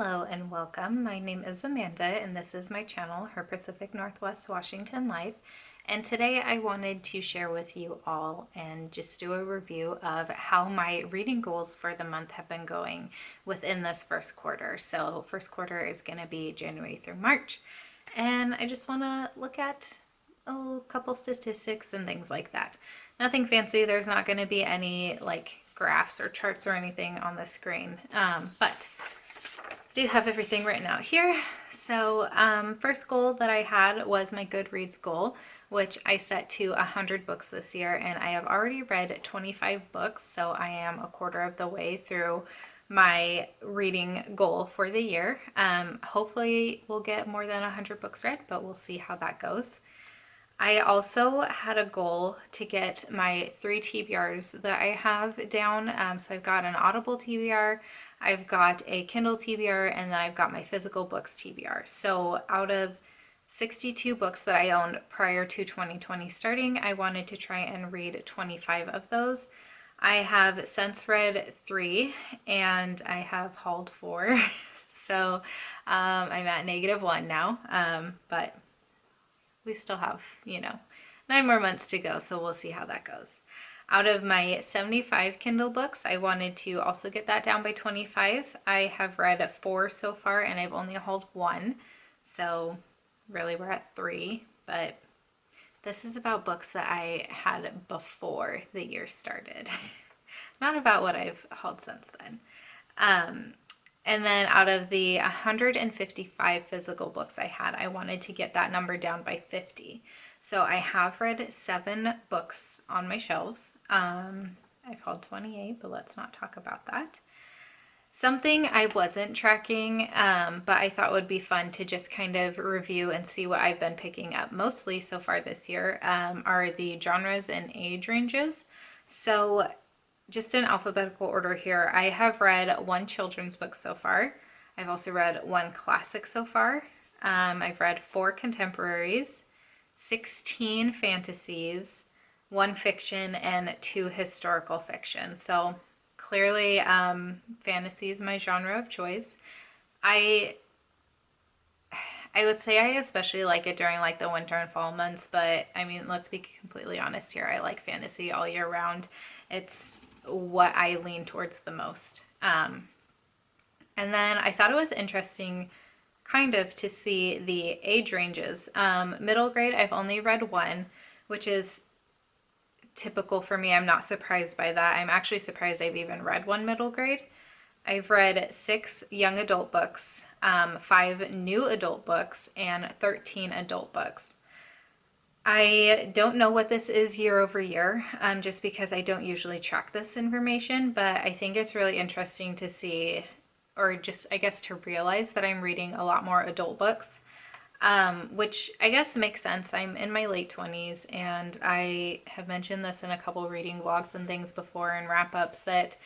Hello and welcome. My name is Amanda and this is my channel, Her Pacific Northwest Washington Life. And today I wanted to share with you all and just do a review of how my reading goals for the month have been going within this first quarter. So first quarter is going to be January through March. And I just want to look at a couple statistics and things like that. Nothing fancy. There's not going to be any like graphs or charts or anything on the screen, but I do have everything written out here. So first goal that I had was my Goodreads goal, which I set to 100 books this year, and I have already read 25 books, so I am a quarter of the way through my reading goal for the year. Hopefully we'll get more than 100 books read, but we'll see how that goes. I also had a goal to get my 3 TBRs that I have down. So I've got an Audible TBR, I've got a Kindle TBR, and then I've got my physical books TBR. So out of 62 books that I owned prior to 2020 starting, I wanted to try and read 25 of those. I have since read 3 and I have hauled 4. So I'm at -1 now, but we still have, 9 more months to go, so we'll see how that goes. Out of my 75 Kindle books, I wanted to also get that down by 25. I have read 4 so far, and I've only hauled 1, so really we're at 3, but this is about books that I had before the year started, not about what I've hauled since then. And then out of the 155 physical books I had, I wanted to get that number down by 50. So I have read 7 books on my shelves. I've hauled 28, but let's not talk about that. Something I wasn't tracking, but I thought would be fun to just kind of review and see what I've been picking up mostly so far this year, are the genres and age ranges. So just in alphabetical order here, I have read 1 children's book so far. I've also read 1 classic so far. I've read 4 contemporaries, 16 fantasies, 1 fiction, and 2 historical fiction. So clearly fantasy is my genre of choice. I would say I especially like it during like the winter and fall months, but I mean, let's be completely honest here. I like fantasy all year round. It's what I lean towards the most. And then I thought it was interesting kind of to see the age ranges. Middle grade, I've only read 1, which is typical for me. I'm not surprised by that. I'm actually surprised I've even read 1 middle grade. I've read 6 young adult books, 5 new adult books, and 13 adult books. I don't know what this is year over year, just because I don't usually track this information, but I think it's really interesting to see, or just, I guess, to realize that I'm reading a lot more adult books, which I guess makes sense. I'm in my late 20s, and I have mentioned this in a couple reading vlogs and things before and wrap-ups that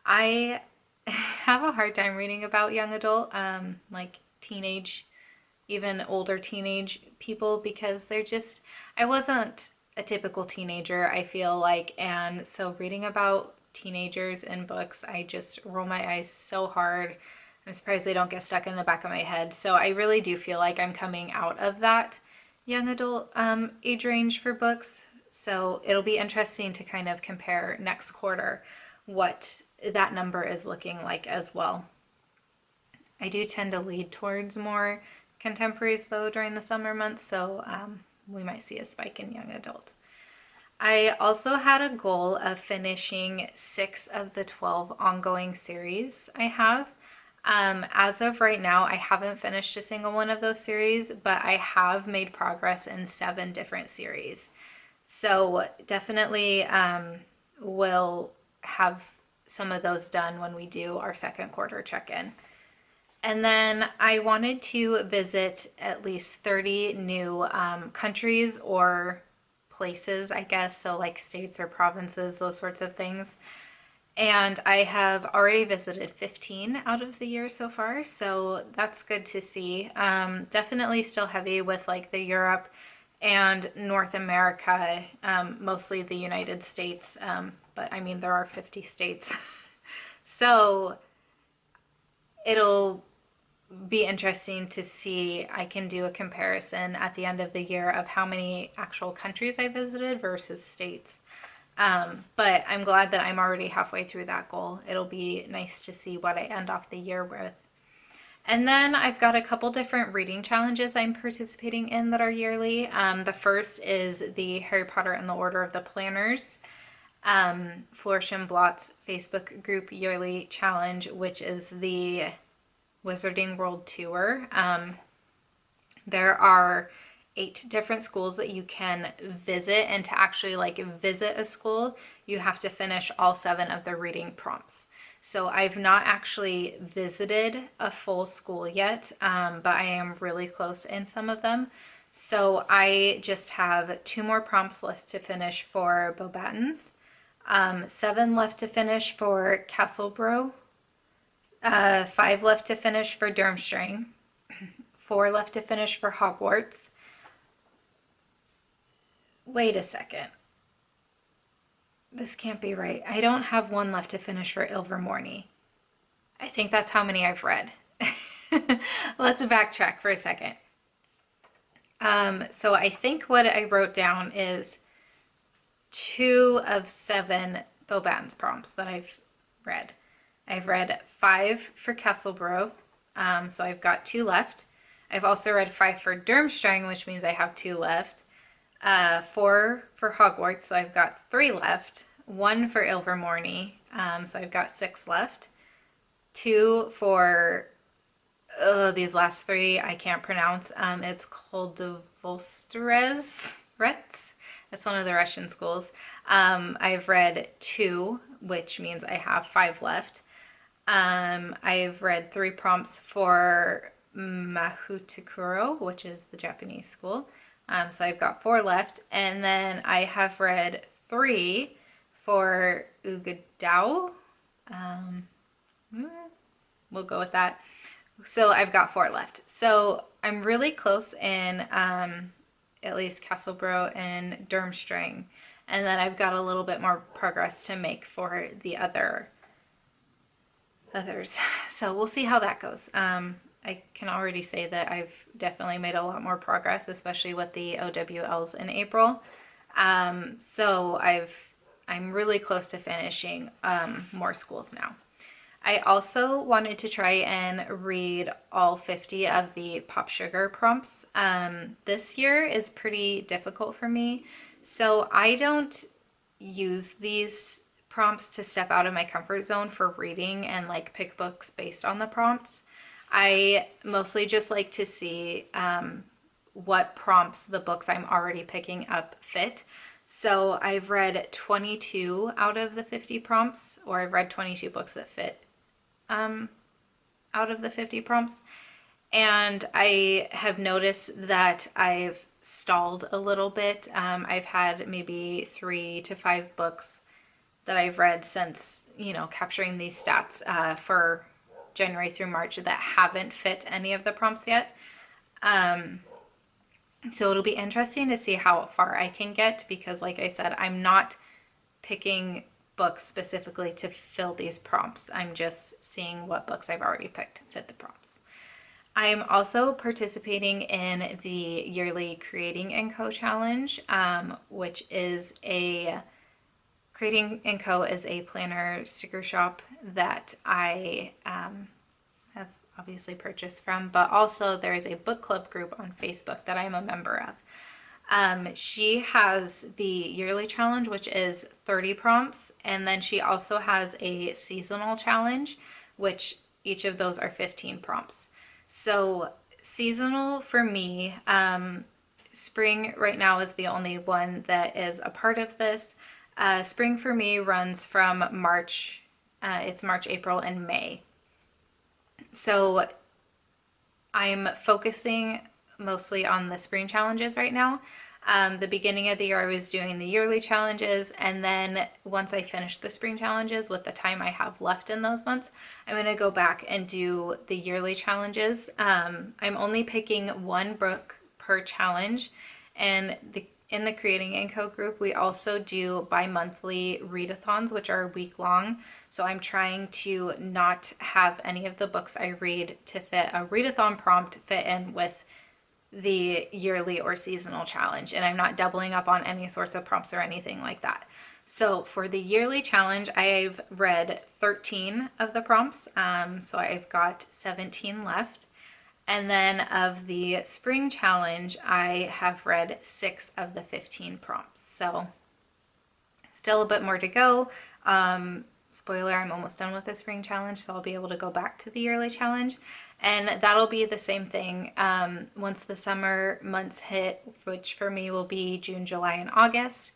I have a hard time reading about young adult, like teenage, even older teenage people, because I wasn't a typical teenager, I feel like, and so reading about teenagers in books, I just roll my eyes so hard. I'm surprised they don't get stuck in the back of my head. So I really do feel like I'm coming out of that young adult age range for books. So it'll be interesting to kind of compare next quarter what that number is looking like as well. I do tend to lead towards more contemporaries though during the summer months, so we might see a spike in young adult. I also had a goal of finishing 6 of the 12 ongoing series I have. As of right now, I haven't finished a single one of those series, but I have made progress in 7 different series. So definitely will have some of those done when we do our second quarter check-in. And then I wanted to visit at least 30 new countries or places, I guess, so like states or provinces, those sorts of things. And I have already visited 15 out of the year so far, so that's good to see. Definitely still heavy with like the Europe and North America, mostly the United States, but I mean there are 50 states. So it'll be interesting to see. I can do a comparison at the end of the year of how many actual countries I visited versus states. But I'm glad that I'm already halfway through that goal. It'll be nice to see what I end off the year with. And then I've got a couple different reading challenges I'm participating in that are yearly. The first is the Harry Potter and the Order of the Planners Flourish and Blot's Facebook group yearly challenge, which is the Wizarding World Tour. There are 8 different schools that you can visit, and to actually like visit a school, you have to finish all 7 of the reading prompts. So I've not actually visited a full school yet, but I am really close in some of them. So I just have 2 more prompts left to finish for Beauxbatons, 7 left to finish for Castleborough, 5 left to finish for Durmstrang, 4 left to finish for Hogwarts. Wait a second. This can't be right. I don't have 1 left to finish for Ilvermorny. I think that's how many I've read. Let's backtrack for a second. So I think what I wrote down is 2 of 7 Beauxbatons prompts that I've read. I've read 5 for Castleborough, so I've got 2 left. I've also read 5 for Durmstrang, which means I have 2 left. 4 for Hogwarts, so I've got 3 left. 1 for Ilvermorny, so I've got 6 left. 2 for these last 3 I can't pronounce. It's called Volsterez Retz. It's one of the Russian schools. I've read 2, which means I have 5 left. I've read 3 prompts for Mahutukuro, which is the Japanese school. So I've got 4 left. And then I have read 3 for Ugadao. We'll go with that. So I've got 4 left. So I'm really close in at least Castleborough and Durmstrang. And then I've got a little bit more progress to make for the others. So we'll see how that goes. I can already say that I've definitely made a lot more progress, especially with the OWLs in April. So I'm really close to finishing more schools now. I also wanted to try and read all 50 of the Pop Sugar prompts. This year is pretty difficult for me, so I don't use these prompts to step out of my comfort zone for reading and like pick books based on the prompts. I mostly just like to see what prompts the books I'm already picking up fit. So I've read 22 out of the 50 prompts, or I've read 22 books that fit out of the 50 prompts. And I have noticed that I've stalled a little bit. I've had maybe 3 to 5 books that I've read since, capturing these stats for January through March that haven't fit any of the prompts yet. So it'll be interesting to see how far I can get, because like I said, I'm not picking books specifically to fill these prompts. I'm just seeing what books I've already picked fit the prompts. I'm also participating in the yearly Creating & Co. challenge, which is Creating & Co. is a planner sticker shop that I have obviously purchased from, but also there is a book club group on Facebook that I'm a member of. She has the yearly challenge, which is 30 prompts, and then she also has a seasonal challenge, which each of those are 15 prompts. So seasonal for me, spring right now is the only one that is a part of this. Spring for me runs from March, it's March, April, and May. So I'm focusing mostly on the spring challenges right now. The beginning of the year I was doing the yearly challenges, and then once I finish the spring challenges with the time I have left in those months, I'm going to go back and do the yearly challenges. I'm only picking 1 book per challenge, and in the Creating & Co. group we also do bi-monthly readathons, which are week long. So I'm trying to not have any of the books I read to fit a readathon prompt fit in with the yearly or seasonal challenge, and I'm not doubling up on any sorts of prompts or anything like that. So for the yearly challenge, I've read 13 of the prompts, so I've got 17 left. And then of the spring challenge, I have read 6 of the 15 prompts. So still a bit more to go. Spoiler, I'm almost done with the spring challenge, so I'll be able to go back to the yearly challenge. And that'll be the same thing once the summer months hit, which for me will be June, July, and August.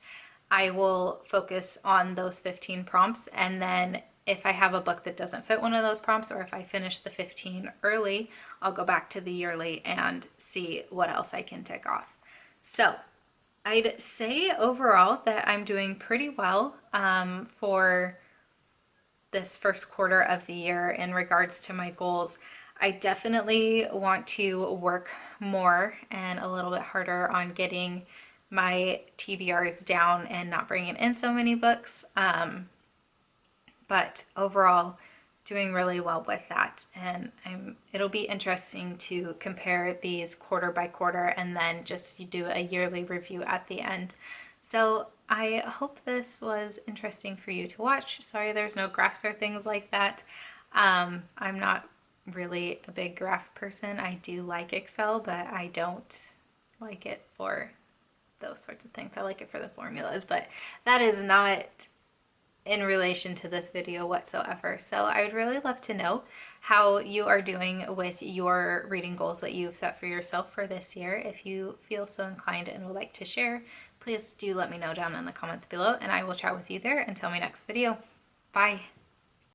I will focus on those 15 prompts, and then if I have a book that doesn't fit one of those prompts, or if I finish the 15 early, I'll go back to the yearly and see what else I can tick off. So I'd say overall that I'm doing pretty well for this first quarter of the year in regards to my goals. I definitely want to work more and a little bit harder on getting my TBRs down and not bringing in so many books. But overall, doing really well with that. And it'll be interesting to compare these quarter by quarter and then just do a yearly review at the end. So I hope this was interesting for you to watch. Sorry there's no graphs or things like that. I'm not really a big graph person. I do like Excel, but I don't like it for those sorts of things. I like it for the formulas, but that is not in relation to this video whatsoever. So I would really love to know how you are doing with your reading goals that you've set for yourself for this year. If you feel so inclined and would like to share, please do let me know down in the comments below, and I will chat with you there until my next video. Bye.